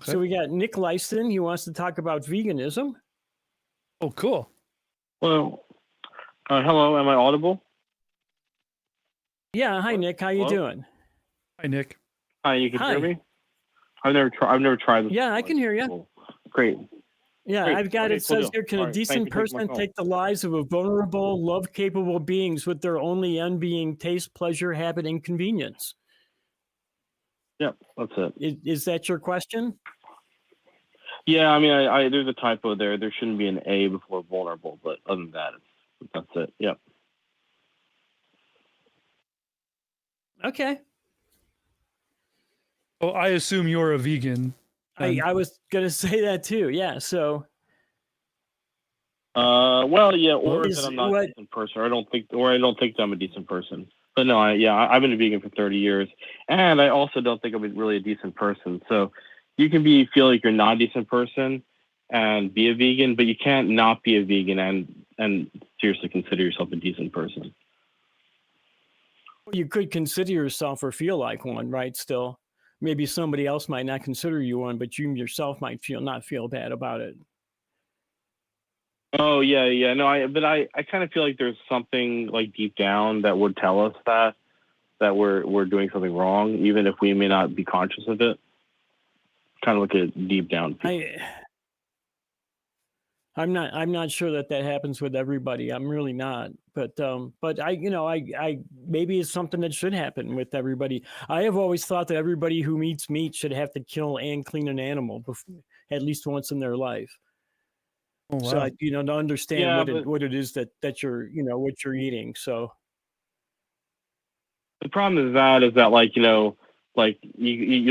So we got Nick Lyston. He wants to talk about veganism. Oh, cool. Well, hello. Am I audible? Yeah. Hi, Nick. How you doing? Hi, Nick. Hi. You can hear me? I've never tried this. Yeah, I can hear you. Cool. Great. Yeah, Great. I've got Okay, it says cool. here, can a decent person take the lives of a vulnerable, love-capable beings with their only end being taste, pleasure, habit, and convenience? Yep, that's it. Is that your question? Yeah, I mean, there's a typo there. There shouldn't be an A before vulnerable, but other than that, that's it. Yep. Okay. Oh, I assume you're a vegan. I was gonna say that too. Yeah. So. Well, yeah, or that I'm not a decent person, or I don't think I'm a decent person. But no, I've been a vegan for 30 years, and I also don't think I'm really a decent person. So you can feel like you're not a decent person and be a vegan, but you can't not be a vegan and seriously consider yourself a decent person. Well, you could consider yourself or feel like one, right? Still, maybe somebody else might not consider you one, but you yourself might not feel bad about it. Oh yeah. No, I kind of feel like there's something like deep down that would tell us that we're doing something wrong, even if we may not be conscious of it. Kind of like a deep down. I'm not sure that happens with everybody. I'm really not. But I maybe it's something that should happen with everybody. I have always thought that everybody who eats meat should have to kill and clean an animal at least once in their life. Oh, wow. So to understand what it is that you're what you're eating. So the problem is that like you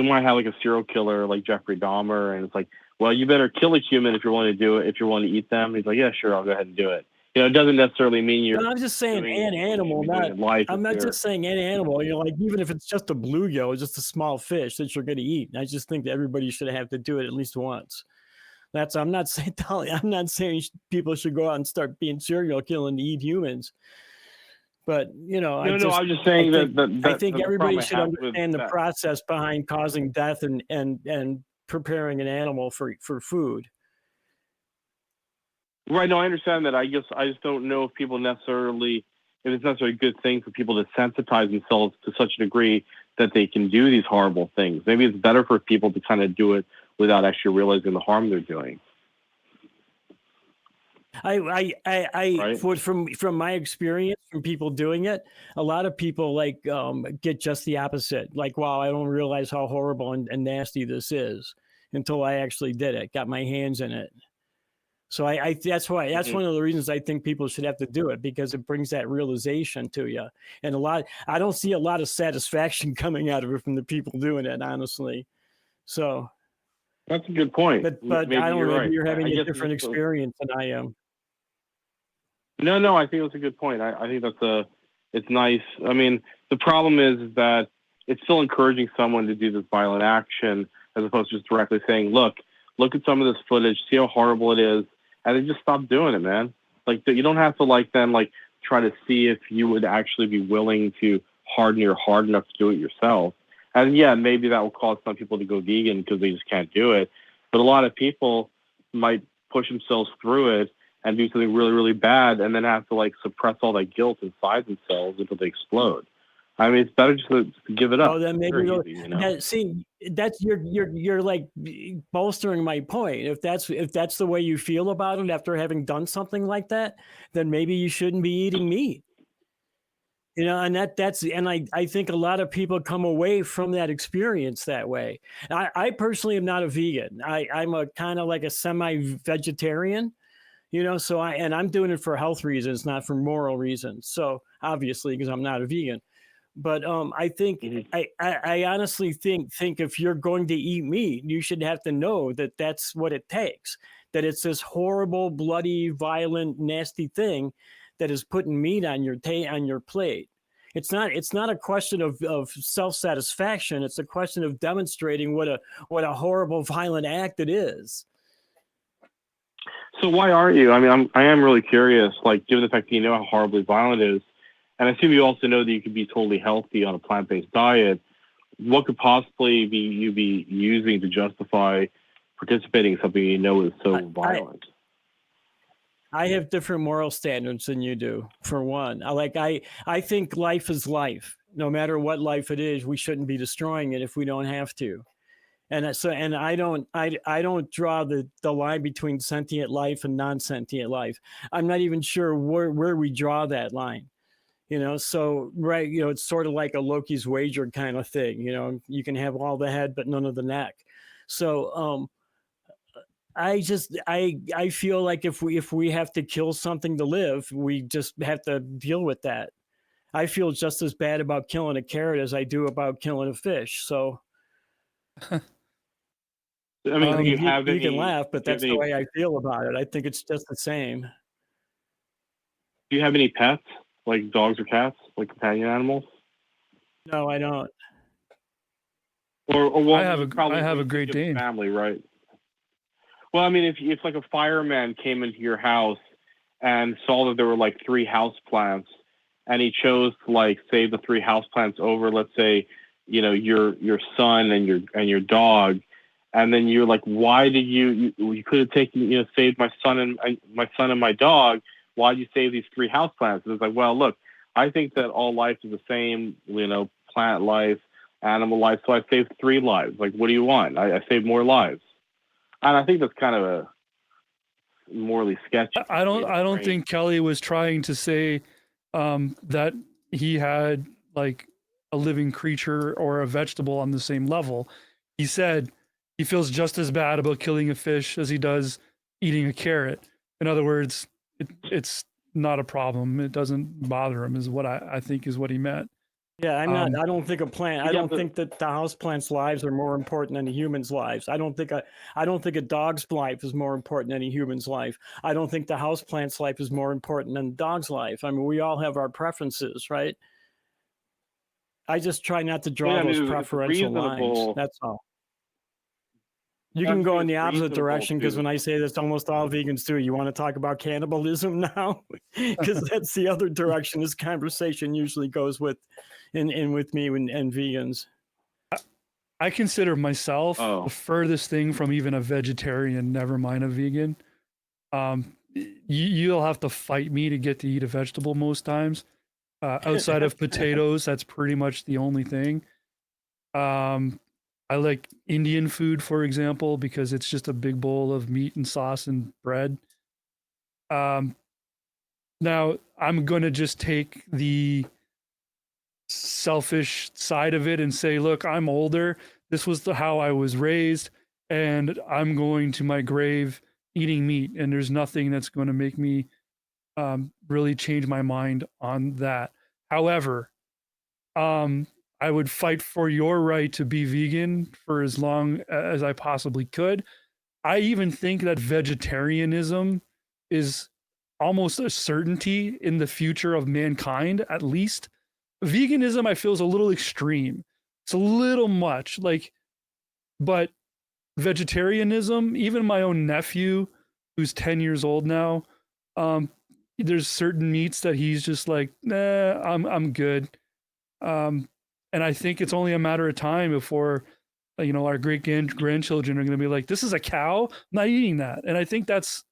might have like a serial killer like Jeffrey Dahmer, and it's like, well, you better kill a human if you're willing to do it. If you're willing to eat them, he's like, yeah, sure, I'll go ahead and do it. It doesn't necessarily mean you're. No, I'm just saying an animal, I'm not just saying an animal. Like even if it's just a bluegill, just a small fish that you're going to eat. I just think that everybody should have to do it at least once. I'm not saying people should go out and start being serial killing to eat humans. But I'm just saying I think everybody should understand the process behind causing death and preparing an animal for food. Right. No, I understand that. I just don't know if it's necessarily a good thing for people to sensitize themselves to such a degree that they can do these horrible things. Maybe it's better for people to kind of do it without actually realizing the harm they're doing. From my experience, from people doing it, a lot of people get just the opposite. Like, wow, I don't realize how horrible and nasty this is until I actually did it, got my hands in it. So that's one of the reasons I think people should have to do it, because it brings that realization to you. And I don't see a lot of satisfaction coming out of it from the people doing it, honestly. So that's a good point. But I don't know, maybe you're having a different experience than I am. No, I think that's a good point. I think it's nice. I mean, the problem is that it's still encouraging someone to do this violent action as opposed to just directly saying, look at some of this footage, see how horrible it is, and then just stop doing it, man. Like, you don't have to try to see if you would actually be willing to harden your heart enough to do it yourself. And yeah, maybe that will cause some people to go vegan because they just can't do it. But a lot of people might push themselves through it and do something really, really bad, and then have to suppress all that guilt inside themselves until they explode. I mean, it's better just to give it up. Oh, then maybe that's you're like bolstering my point. If that's the way you feel about it after having done something like that, then maybe you shouldn't be eating meat. And I think a lot of people come away from that experience that way. I personally am not a vegan. I'm a kind of like a semi-vegetarian. So I'm doing it for health reasons, not for moral reasons. So obviously, because I'm not a vegan, but I think I honestly think if you're going to eat meat, you should have to know that that's what it takes. That it's this horrible, bloody, violent, nasty thing that is putting meat on your plate. It's not a question of self-satisfaction. It's a question of demonstrating what a horrible, violent act it is. So why are you? I mean, I am really curious, given the fact that you know how horribly violent it is, and I assume you also know that you could be totally healthy on a plant-based diet. What could possibly you be using to justify participating in something you know is so I, violent. I have different moral standards than you do. For one, I think life is life. No matter what life it is, we shouldn't be destroying it if we don't have to. And I don't draw the line between sentient life and non-sentient life. I'm not even sure where we draw that line. So right, it's sort of like a Loki's wager kind of thing. You can have all the head but none of the neck. So I feel like if we have to kill something to live, we just have to deal with that. I feel just as bad about killing a carrot as I do about killing a fish. So I mean, do you have you can any? laugh, but that's the way I feel about it. I think it's just the same. Do you have any pets, like dogs or cats, like companion animals? No, I don't. Or well, I have a you Great Dane. family, right? Well, I mean, if like a fireman came into your house and saw that there were like 3 house plants, and he chose to like save the 3 house plants over, let's say, your son and your dog, and then you're like, why did you could have taken saved my son and my dog? Why did you save these 3 house plants? And it's like, well, look, I think that all life is the same, plant life, animal life, so I saved 3 lives. Like, what do you want? I saved more lives. And I think that's kind of a morally sketchy. I don't think Kelly was trying to say that he had like a living creature or a vegetable on the same level. He said he feels just as bad about killing a fish as he does eating a carrot. In other words, it's not a problem. It doesn't bother him, is what I think is what he meant. Yeah, I don't think I don't think that the house plants' lives are more important than a human's lives. I don't think a dog's life is more important than a human's life. I don't think the house plant's life is more important than the dog's life. I mean, we all have our preferences, right? I just try not to draw those preferential lines. That's all. You can go in the opposite direction, because when I say this, almost all vegans do. You want to talk about cannibalism now? Because that's the other direction this conversation usually goes with me and vegans. I consider myself the furthest thing from even a vegetarian, never mind a vegan. You'll have to fight me to get to eat a vegetable most times. Outside of potatoes, that's pretty much the only thing. I like Indian food, for example, because it's just a big bowl of meat and sauce and bread. Now, I'm going to just take the selfish side of it and say, look, I'm older. This was how I was raised, and I'm going to my grave eating meat, and there's nothing that's going to make me really change my mind on that. However, I would fight for your right to be vegan for as long as I possibly could. I even think that vegetarianism is almost a certainty in the future of mankind, at least. Veganism, I feel, is a little extreme. It's a little much, but vegetarianism, even my own nephew, who's 10 years old now, there's certain meats that he's just like, nah, I'm good. And I think it's only a matter of time before, our great grandchildren are going to be like, this is a cow, I'm not eating that. And I think that's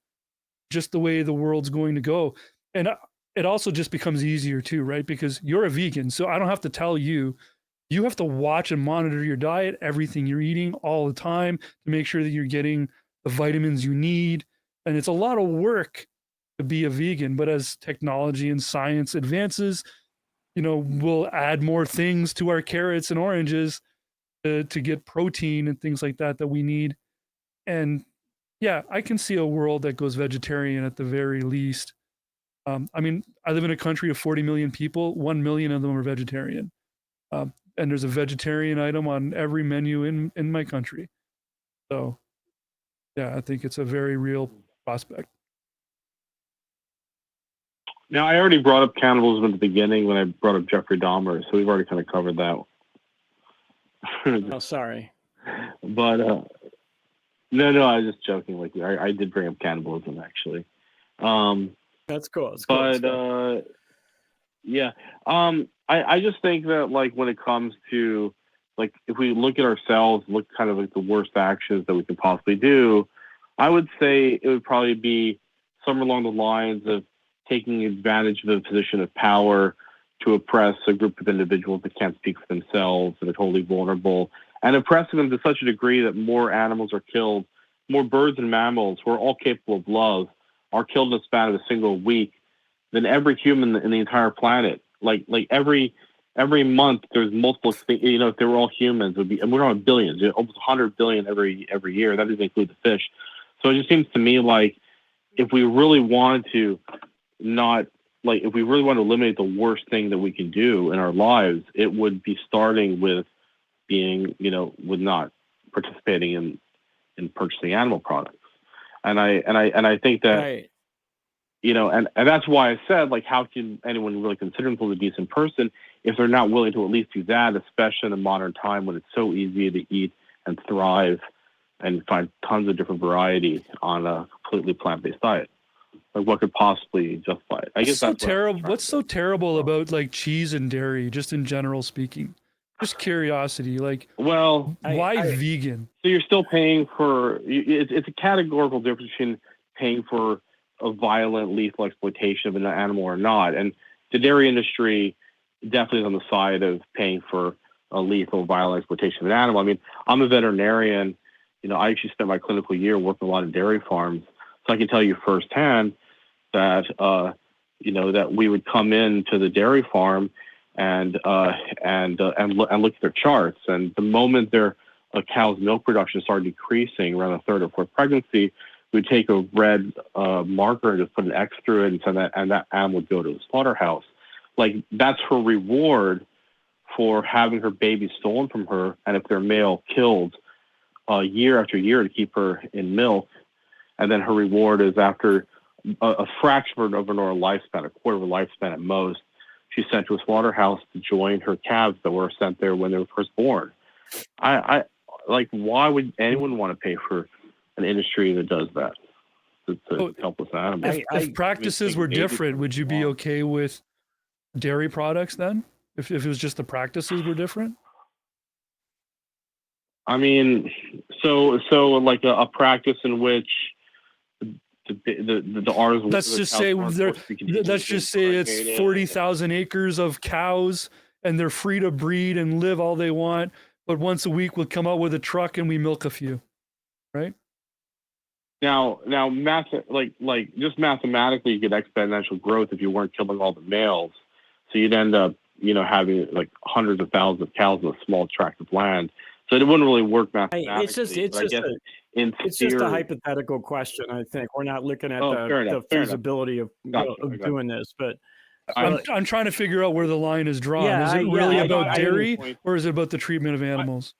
just the way the world's going to go. And it also just becomes easier too, right? Because you're a vegan, so I don't have to tell you. You have to watch and monitor your diet, everything you're eating all the time, to make sure that you're getting the vitamins you need. And it's a lot of work to be a vegan, but as technology and science advances, we'll add more things to our carrots and oranges to get protein and things like that we need. And yeah, I can see a world that goes vegetarian at the very least. I mean, I live in a country of 40 million people. 1 million of them are vegetarian. And there's a vegetarian item on every menu in my country. So yeah, I think it's a very real prospect. Now, I already brought up cannibalism at the beginning when I brought up Jeffrey Dahmer, so we've already kind of covered that. Oh, sorry. But no, I was just joking. Like, I did bring up cannibalism, actually. That's cool. Yeah. I just think that, like, when it comes to like if we look at ourselves, look kind of like the worst actions that we can possibly do, I would say it would probably be somewhere along the lines of taking advantage of a position of power to oppress a group of individuals that can't speak for themselves and are totally vulnerable, and oppressing them to such a degree that more animals are killed, more birds and mammals who are all capable of love are killed in the span of a single week than every human in the entire planet. Like every month, there's multiple things. You know, if they were all humans, it would be, and we're on billions, almost 100 billion every year. That doesn't include the fish. So it just seems to me like if we really wanted to if we really want to eliminate the worst thing that we can do in our lives, it would be starting with being, with not participating in purchasing animal products. And I think that, Right. and that's why I said, like, how can anyone really consider themselves a decent person if they're not willing to at least do that, especially in a modern time when it's so easy to eat and thrive and find tons of different variety on a completely plant-based diet? Like, what could possibly justify it? I guess that's terrible. What's so terrible about like cheese and dairy, just in general speaking? Just curiosity, like, well, why vegan? So you're still paying for it's a categorical difference between paying for a violent, lethal exploitation of an animal or not. And the dairy industry definitely is on the side of paying for a lethal, violent exploitation of an animal. I mean, I'm a veterinarian. I actually spent my clinical year working a lot of dairy farms, so I can tell you firsthand that that we would come into the dairy farm and look at their charts, and the moment their cow's milk production started decreasing around the third or fourth pregnancy, we'd take a red marker and just put an X through it, and that animal would go to the slaughterhouse. Like, that's her reward for having her baby stolen from her, and if they're male, killed year after year to keep her in milk. And then her reward is, after a fraction of a normal lifespan, a quarter of a lifespan at most, she's sent to a slaughterhouse to join her calves that were sent there when they were first born. I like, why would anyone want to pay for an industry that does that to help with animals? If practices were different, would you be okay with dairy products then? If it was just the practices were different? I mean, so like a practice in which the R's. Let's just say it's 40,000 acres of cows, and they're free to breed and live all they want. But once a week, we'll come out with a truck and we milk a few, right? Now, just mathematically, you get exponential growth if you weren't killing all the males. So you'd end up, having like hundreds of thousands of cows in a small tract of land. So it wouldn't really work mathematically. It's just a hypothetical question. I think we're not looking at the feasibility of doing this, but I'm trying to figure out where the line is drawn. Yeah, is it really about dairy, or is it about the treatment of animals?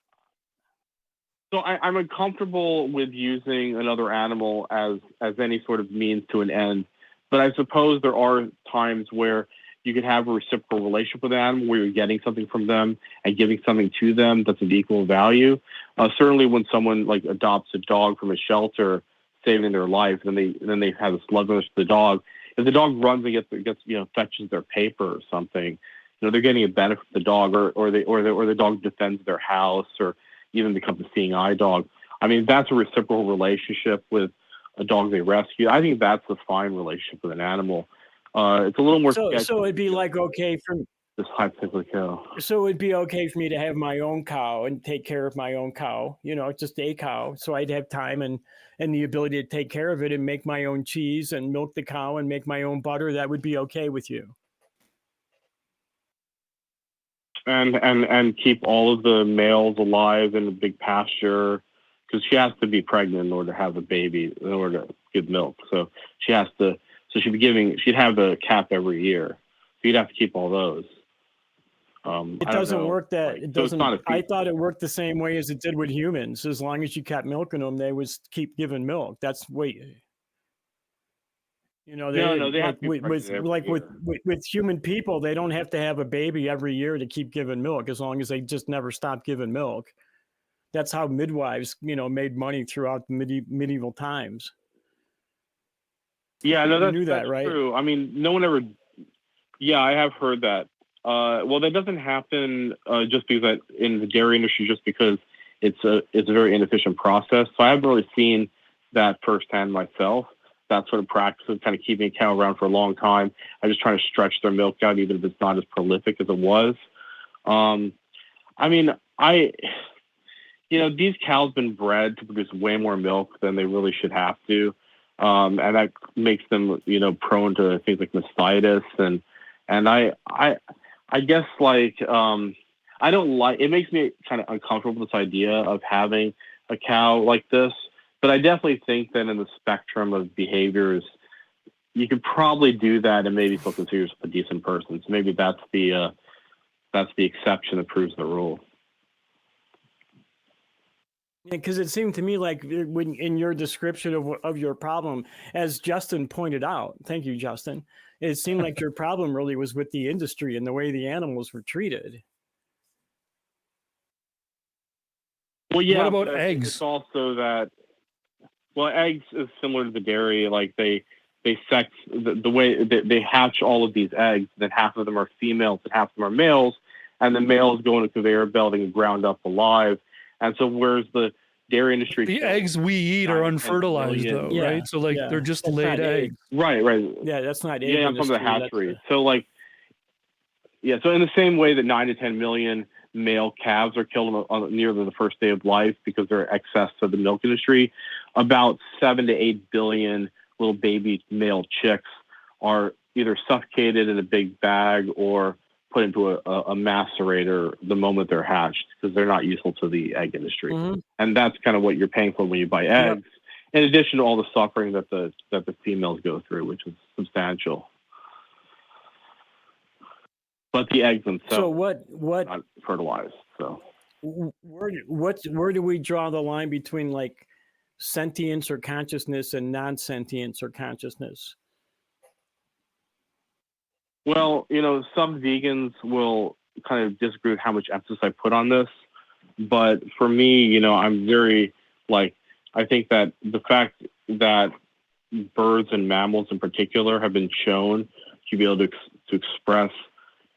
So I'm uncomfortable with using another animal as any sort of means to an end, but I suppose there are times where you could have a reciprocal relationship with an animal where you're getting something from them and giving something to them that's of equal value. Certainly when someone like adopts a dog from a shelter, saving their life, then they have this lovingness to the dog. If the dog runs and gets fetches their paper or something, they're getting a benefit from the dog, or the dog defends their house, or even becomes a seeing eye dog. I mean, that's a reciprocal relationship with a dog they rescue. I think that's a fine relationship with an animal. It's a little more. So it'd be like okay for this hypothetical cow. So it'd be okay for me to have my own cow and take care of my own cow, just a cow. So I'd have time and the ability to take care of it and make my own cheese and milk the cow and make my own butter. That would be okay with you. And keep all of the males alive in a big pasture, because she has to be pregnant in order to have a baby, in order to give milk. So she has to. So she'd have a calf every year. So you'd have to keep all those. It doesn't work that it doesn't. I thought it worked the same way as it did with humans. As long as you kept milking them, they would keep giving milk. That's way. They have with human people, they don't have to have a baby every year to keep giving milk, as long as they just never stop giving milk. That's how midwives, made money throughout medieval times. Yeah, no, that's right? True. I mean, no one ever. Yeah, I have heard that. Well, that doesn't happen just because in the dairy industry, just because it's a very inefficient process. So I haven't really seen that firsthand myself. That sort of practice of kind of keeping a cow around for a long time. I'm just trying to stretch their milk out, even if it's not as prolific as it was. I mean, these cows been bred to produce way more milk than they really should have to. And that makes them, prone to things like mastitis. And I guess I don't like, it makes me kind of uncomfortable with this idea of having a cow like this. But I definitely think that in the spectrum of behaviors, you could probably do that and maybe still consider yourself a decent person. So maybe that's the exception that proves the rule. Because it seemed to me like when in your description of your problem, as Justin pointed out, thank you, Justin, it seemed like your problem really was with the industry and the way the animals were treated. Well, yeah. What about eggs? It's also that, well, eggs is similar to the dairy. Like they sex the way they hatch all of these eggs, then half of them are females and half of them are males, and the males go in a conveyor belt and ground up alive. And so where's the dairy industry? The eggs we eat are unfertilized, though, right? So they're just that's laid eggs. Right. Yeah, that's not egg Yeah, I'm from the hatchery. So so in the same way that 9 to 10 million male calves are killed on near the first day of life because they're excess to the milk industry, about 7 to 8 billion little baby male chicks are either suffocated in a big bag or put into a macerator the moment they're hatched because they're not useful to the egg industry. Mm-hmm. And that's kind of what you're paying for when you buy eggs, in addition to all the suffering that the females go through, which is substantial. But the eggs themselves are not fertilized. So where do we draw the line between like sentience or consciousness and non-sentience or consciousness? Well, some vegans will kind of disagree with how much emphasis I put on this. But for me, I'm very, I think that the fact that birds and mammals in particular have been shown to be able to express,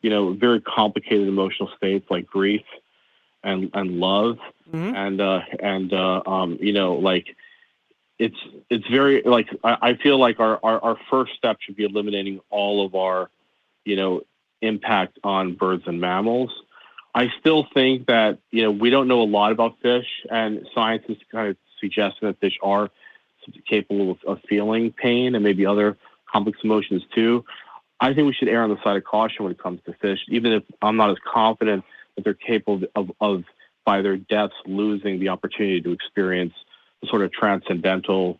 very complicated emotional states like grief and love. Mm-hmm. It's very, I feel like our first step should be eliminating all of our, impact on birds and mammals. I still think that, we don't know a lot about fish, and science is kind of suggesting that fish are capable of feeling pain and maybe other complex emotions too. I think we should err on the side of caution when it comes to fish, even if I'm not as confident that they're capable of by their deaths, losing the opportunity to experience the sort of transcendental,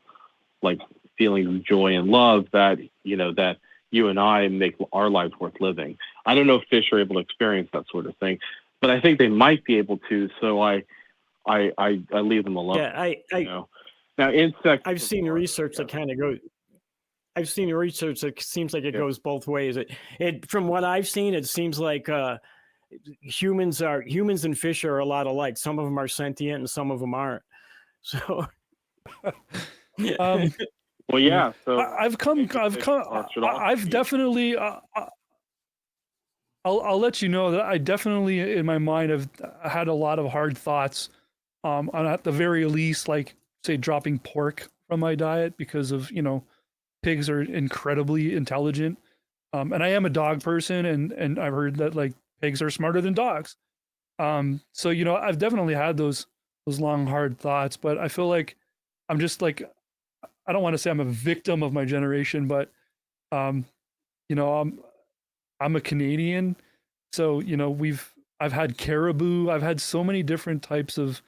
feelings of joy and love that, that you and I make our lives worth living. I don't know if fish are able to experience that sort of thing, but I think they might be able to. So I leave them alone. Yeah, Now insects. I've seen research that kind of goes. I've seen research that seems like it goes both ways. It from what I've seen, it seems like humans and fish are a lot alike. Some of them are sentient and some of them aren't. So. Well, yeah. So I've definitely. I'll let you know that I definitely, in my mind, have had a lot of hard thoughts. On at the very least, say dropping pork from my diet because of pigs are incredibly intelligent, and I am a dog person, and I've heard that pigs are smarter than dogs. So I've definitely had those long hard thoughts, but I feel like I'm just I don't want to say I'm a victim of my generation, but I'm a Canadian, so I've had caribou, I've had so many different types of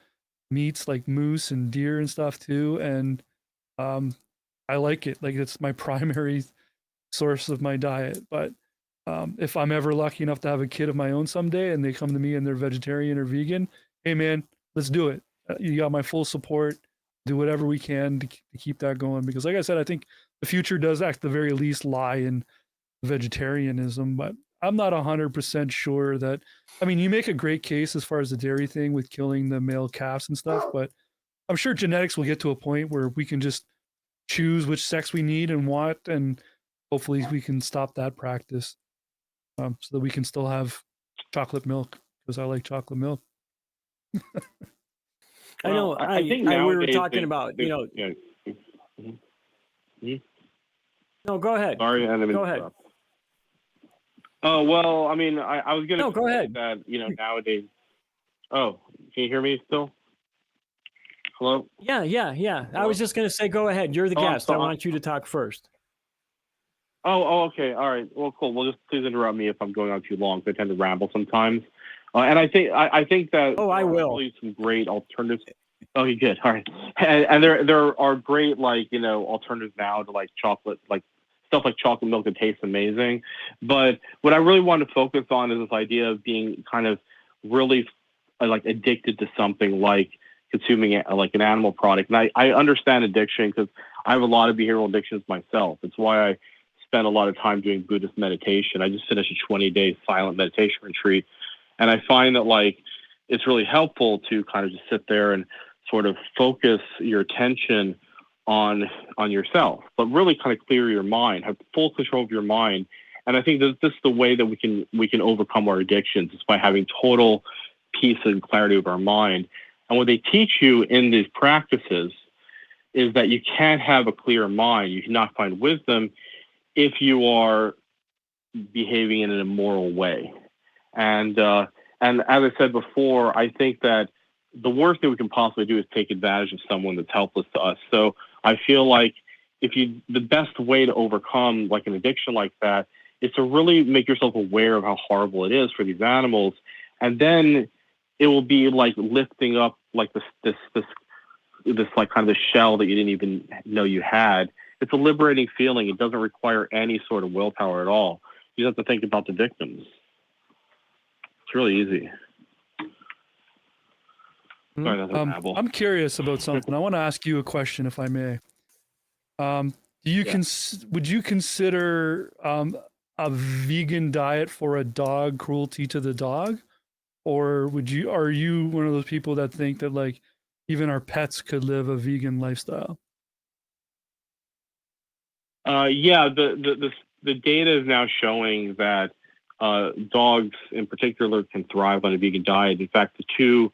meats like moose and deer and stuff too, and I like it. It's my primary source of my diet. But if I'm ever lucky enough to have a kid of my own someday and they come to me and they're vegetarian or vegan, hey man, let's do it. You got my full support. Do whatever we can to keep that going, because like I said, I think the future does at the very least lie in vegetarianism, but I'm not 100% sure that, you make a great case as far as the dairy thing with killing the male calves and stuff, but I'm sure genetics will get to a point where we can just choose which sex we need and want, and hopefully we can stop that practice. so that we can still have chocolate milk because I like chocolate milk. I know. I think we were nowadays talking about, yeah. Mhm. Mhm. No, go ahead. Sorry, I didn't mean Go to ahead. interrupt. Oh well, I mean, I was gonna No, go say ahead. that nowadays. Oh, can you hear me still? Hello. Yeah. I Hello? was just going to say, go ahead. You're the Oh, I'm guest. I sorry. want you to talk first. Okay. All right. Well, cool. Well, just please interrupt me if I'm going on too long, because I tend to ramble sometimes. And I think that Oh, I there are will. really some great alternatives. Okay, good. All right. And there are great alternatives now to like chocolate, like stuff like chocolate milk that tastes amazing. But what I really want to focus on is this idea of being kind of really like addicted to something, like consuming like an animal product. And I understand addiction because I have a lot of behavioral addictions myself. It's why I spend a lot of time doing Buddhist meditation. I just finished a 20-day silent meditation retreat. And I find that like it's really helpful to kind of just sit there and sort of focus your attention on yourself, but really kind of clear your mind, have full control of your mind. And I think that this is the way that we can overcome our addictions, is by having total peace and clarity of our mind. And what they teach you in these practices is that you can't have a clear mind. You cannot find wisdom if you are behaving in an immoral way. And as I said before, I think that the worst thing we can possibly do is take advantage of someone that's helpless to us. So I feel like the best way to overcome like an addiction like that is to really make yourself aware of how horrible it is for these animals. And then it will be like lifting up like this like kind of the shell that you didn't even know you had. It's a liberating feeling. It doesn't require any sort of willpower at all. You just have to think about the victims. It's really easy. Sorry, that's a babble. I'm curious about something. I want to ask you a question, if I may. Would you consider a vegan diet for a dog cruelty to the dog, or are you one of those people that think that like even our pets could live a vegan lifestyle? Yeah, the data is now showing that dogs in particular can thrive on a vegan diet. In fact, the two,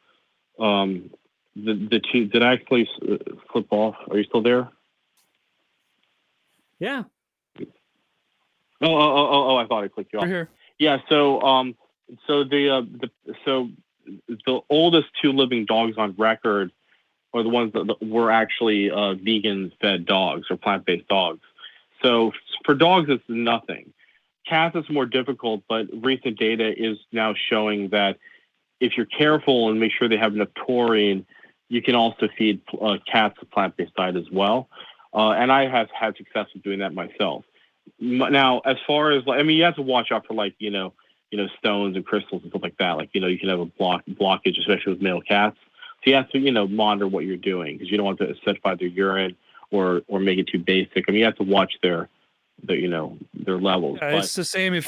did I actually flip off? Are you still there? Yeah. Oh! I thought I clicked you off. We're here. Yeah. So the oldest two living dogs on record are the ones that were actually vegan-fed dogs or plant-based dogs. So for dogs, it's nothing. Cats is more difficult, but recent data is now showing that if you're careful and make sure they have enough taurine, you can also feed cats a plant-based diet as well. And I have had success with doing that myself. Now, as far as you have to watch out for stones and crystals and stuff like that. Like, you can have a blockage, especially with male cats. So you have to, monitor what you're doing, because you don't want to acidify their urine or make it too basic. You have to watch their levels. Yeah, it's the same if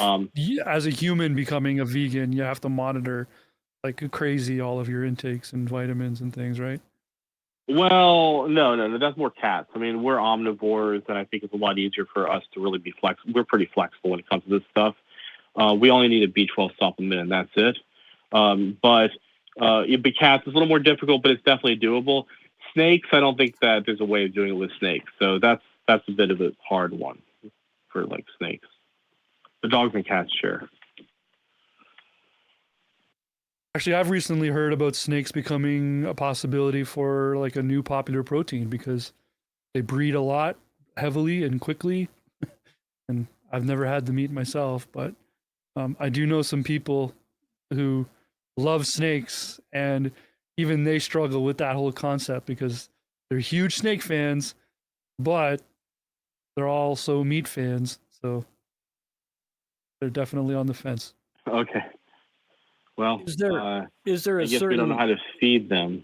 as a human becoming a vegan, you have to monitor like crazy all of your intakes and vitamins and things, right? Well, no, that's more cats. We're omnivores, and I think it's a lot easier for us to really be flexible. We're pretty flexible when it comes to this stuff. We only need a B12 supplement, and that's it. But cats is a little more difficult, but it's definitely doable. Snakes, I don't think that there's a way of doing it with snakes. So that's a bit of a hard one for like snakes. The dogs and cats, sure. Actually, I've recently heard about snakes becoming a possibility for like a new popular protein because they breed a lot heavily and quickly. And I've never had the meat myself, but I do know some people who love snakes, and even they struggle with that whole concept because they're huge snake fans, but they're also meat fans. So they're definitely on the fence. Okay. Well, is there a I guess certain, we don't know how to feed them.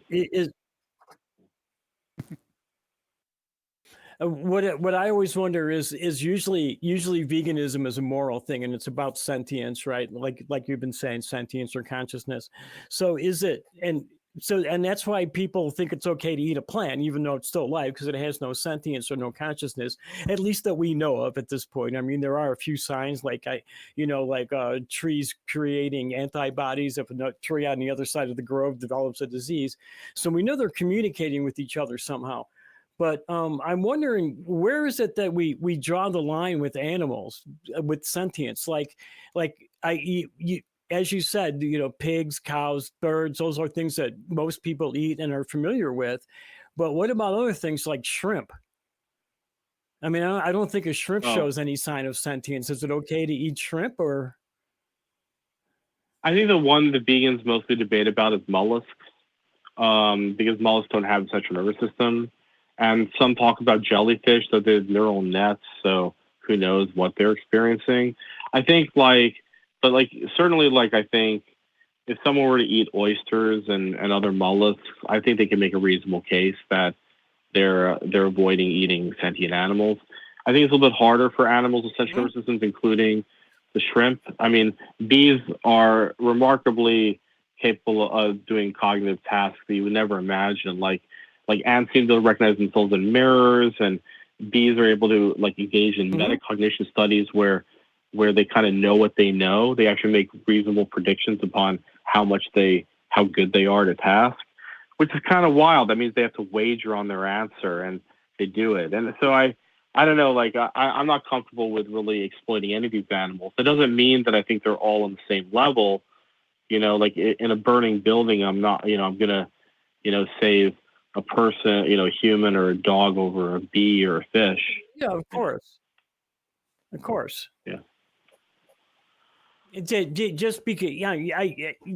What I always wonder is usually veganism is a moral thing, and it's about sentience, right? Like you've been saying, sentience or consciousness. So is it, and so, and that's why people think it's okay to eat a plant, even though it's still alive, because it has no sentience or no consciousness, at least that we know of at this point. I mean, there are a few signs, like trees creating antibodies if a tree on the other side of the grove develops a disease. So we know they're communicating with each other somehow. But I'm wondering, where is it that we draw the line with animals, with sentience? Like I eat you, as you said, pigs, cows, birds, those are things that most people eat and are familiar with. But what about other things like shrimp? I mean, I don't think a shrimp Oh, shows any sign of sentience. Is it okay to eat shrimp, or? I think the one the vegans mostly debate about is mollusks, because mollusks don't have such a nervous system. And some talk about jellyfish, that they have neural nets, so who knows what they're experiencing. I think certainly I think if someone were to eat oysters and other mollusks, I think they can make a reasonable case that they're avoiding eating sentient animals. I think it's a little bit harder for animals with sentient nervous systems, including the shrimp. I mean, bees are remarkably capable of doing cognitive tasks that you would never imagine. Like ants seem to recognize themselves in mirrors, and bees are able to engage in metacognition studies where they kind of know what they know. They actually make reasonable predictions upon how good they are at a task, which is kind of wild. That means they have to wager on their answer, and they do it. And so I don't know, I'm not comfortable with really exploiting any of these animals. That doesn't mean that I think they're all on the same level. In a burning building, I'm not, I'm gonna, save a person, a human or a dog over a bee or a fish. Yeah, of course. Of course. Yeah. Just because,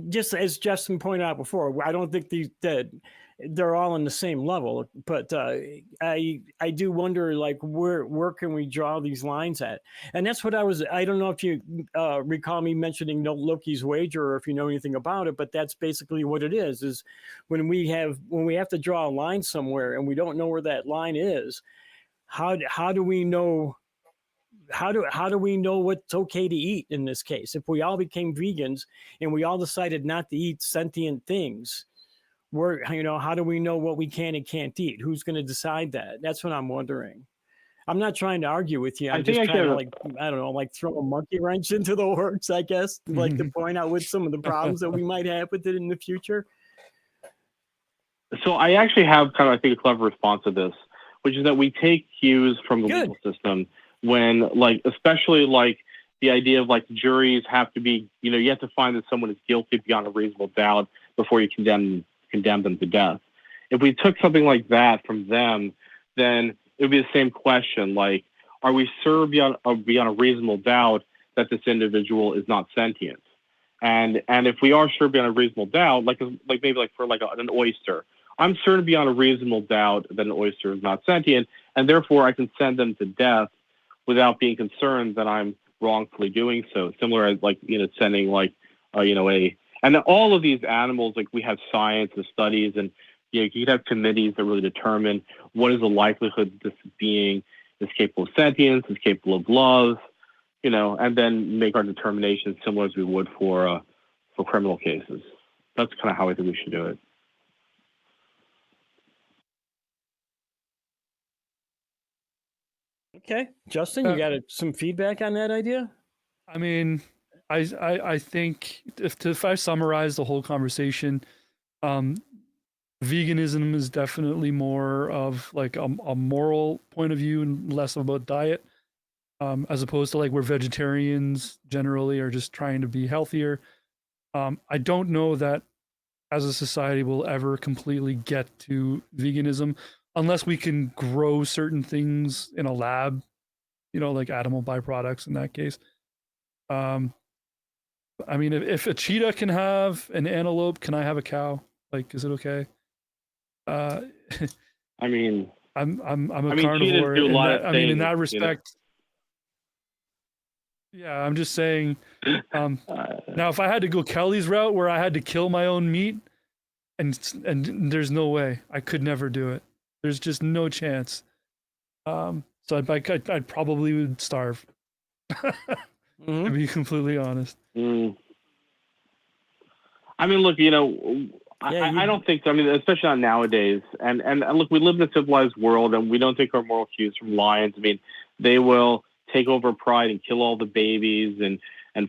just as Justin pointed out before, I don't think they're all on the same level. But I do wonder, where can we draw these lines at? And that's what I don't know if you recall me mentioning Loki's wager, or if you know anything about it, but that's basically what it is when we have to draw a line somewhere and we don't know where that line is. How do we know? How do we know what's okay to eat in this case? If we all became vegans and we all decided not to eat sentient things, how do we know what we can and can't eat? Who's going to decide that? That's what I'm wondering. I'm not trying to argue with you. I'm just trying to I don't know, throw a monkey wrench into the works, I guess, to point out what some of the problems that we might have with it in the future. So I actually have kind of, I think, a clever response to this, which is that we take cues from the legal system when, especially the idea of juries have to be, you have to find that someone is guilty beyond a reasonable doubt before you condemn them to death. If we took something like that from them, then it would be the same question. Are we sure beyond a reasonable doubt that this individual is not sentient? And if we are sure beyond a reasonable doubt, maybe for an oyster, I'm certain beyond a reasonable doubt that an oyster is not sentient, and therefore I can send them to death without being concerned that I'm wrongfully doing so. Similar as sending and all of these animals, we have science and studies, and you could have committees that really determine what is the likelihood that this being is capable of sentience, is capable of love, and then make our determinations similar as we would for criminal cases. That's kind of how I think we should do it. Okay, Justin, you got some feedback on that idea? I mean, I think if I summarize the whole conversation, veganism is definitely more of a moral point of view and less about diet, as opposed to where vegetarians generally are just trying to be healthier. I don't know that as a society we'll ever completely get to veganism unless we can grow certain things in a lab, like animal byproducts in that case. I mean, if a cheetah can have an antelope, can I have a cow? Is it okay? I mean, I'm a carnivore. In that respect, yeah, I'm just saying. Now, if I had to go Kelly's route, where I had to kill my own meat, and there's no way, I could never do it. There's just no chance. So I'd probably would starve. To be completely honest. I mean, look, Yeah, I don't think so. I mean, especially not nowadays. And look, we live in a civilized world, and we don't take our moral cues from lions. I mean, they will take over pride and kill all the babies and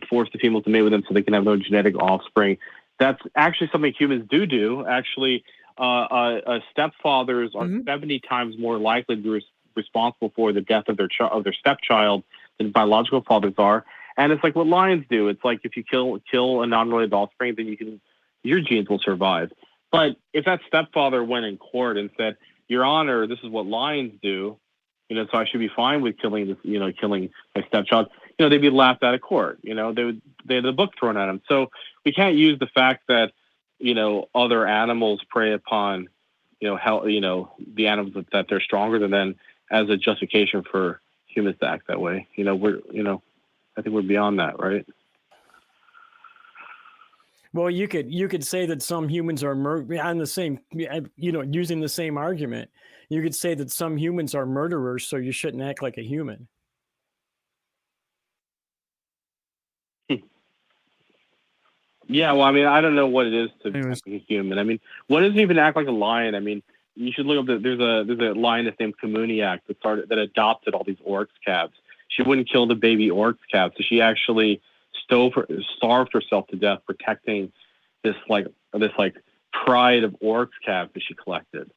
force the females to mate with them so they can have no genetic offspring. That's actually something humans do. Actually, stepfathers are 70 times more likely to be responsible for the death of their stepchild than biological fathers are. And it's like what lions do. It's like if you kill a non-related offspring, then your genes will survive. But if that stepfather went in court and said, "Your Honor, this is what lions do," so I should be fine with killing this, killing my stepchild, they'd be laughed out of court. They had the book thrown at them. So we can't use the fact that, other animals prey upon, the animals that they're stronger than them as a justification for humans to act that way. I think we're beyond that, right? Well, you could say that some humans are on the same, using the same argument. You could say that some humans are murderers, so you shouldn't act like a human. Yeah, well, I mean, I don't know what it is to Anyways. act like a human. I mean, what does it even act like a lion? I mean, you should look up. There's a lioness named Kamuniak that adopted all these oryx calves. She wouldn't kill the baby oryx calves, so she actually starved herself to death protecting this pride of oryx calves that she collected.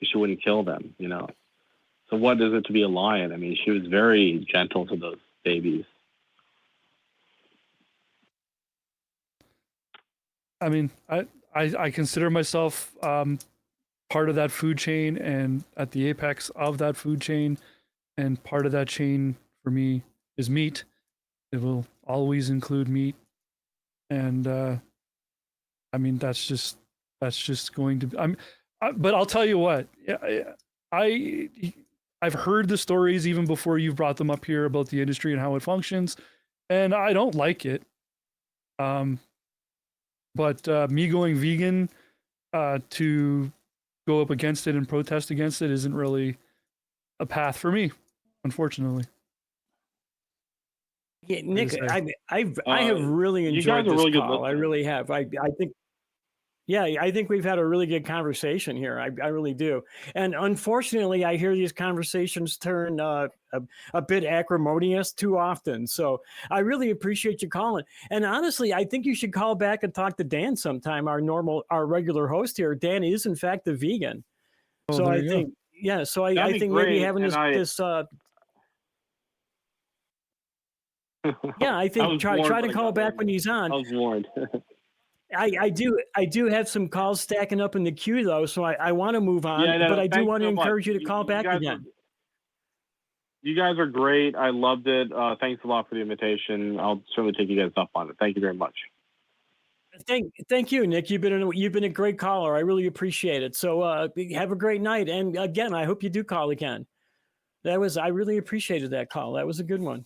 She wouldn't kill them, So what is it to be a lion? I mean, she was very gentle to those babies. I mean, I consider myself part of that food chain and at the apex of that food chain, and part of that chain for me is meat. It will always include meat, and I mean that's just going to. But I'll tell you what, I've heard the stories even before you've brought them up here about the industry and how it functions, and I don't like it. But me going vegan to go up against it and protest against it isn't really a path for me, unfortunately. Yeah, Nick, I have really enjoyed this call. I really have. I think. Yeah, I think we've had a really good conversation here. I really do. And unfortunately, I hear these conversations turn a bit acrimonious too often. So I really appreciate you calling. And honestly, I think you should call back and talk to Dan sometime, our regular host here. Dan is, in fact, a vegan. Oh, so there I you think, go. yeah, so I That'd be think maybe great, having and yeah, I think try to call back when he's on. I was warned. I do have some calls stacking up in the queue though, so I want to move on, Yeah, no, but I do thanks want to so much. encourage you to call back guys again. You guys are great. I loved it. Thanks a lot for the invitation. I'll certainly take you guys up on it. Thank you very much. Thank you, Nick. You've been a great caller. I really appreciate it. So have a great night, and again, I hope you do call again. I really appreciated that call. That was a good one.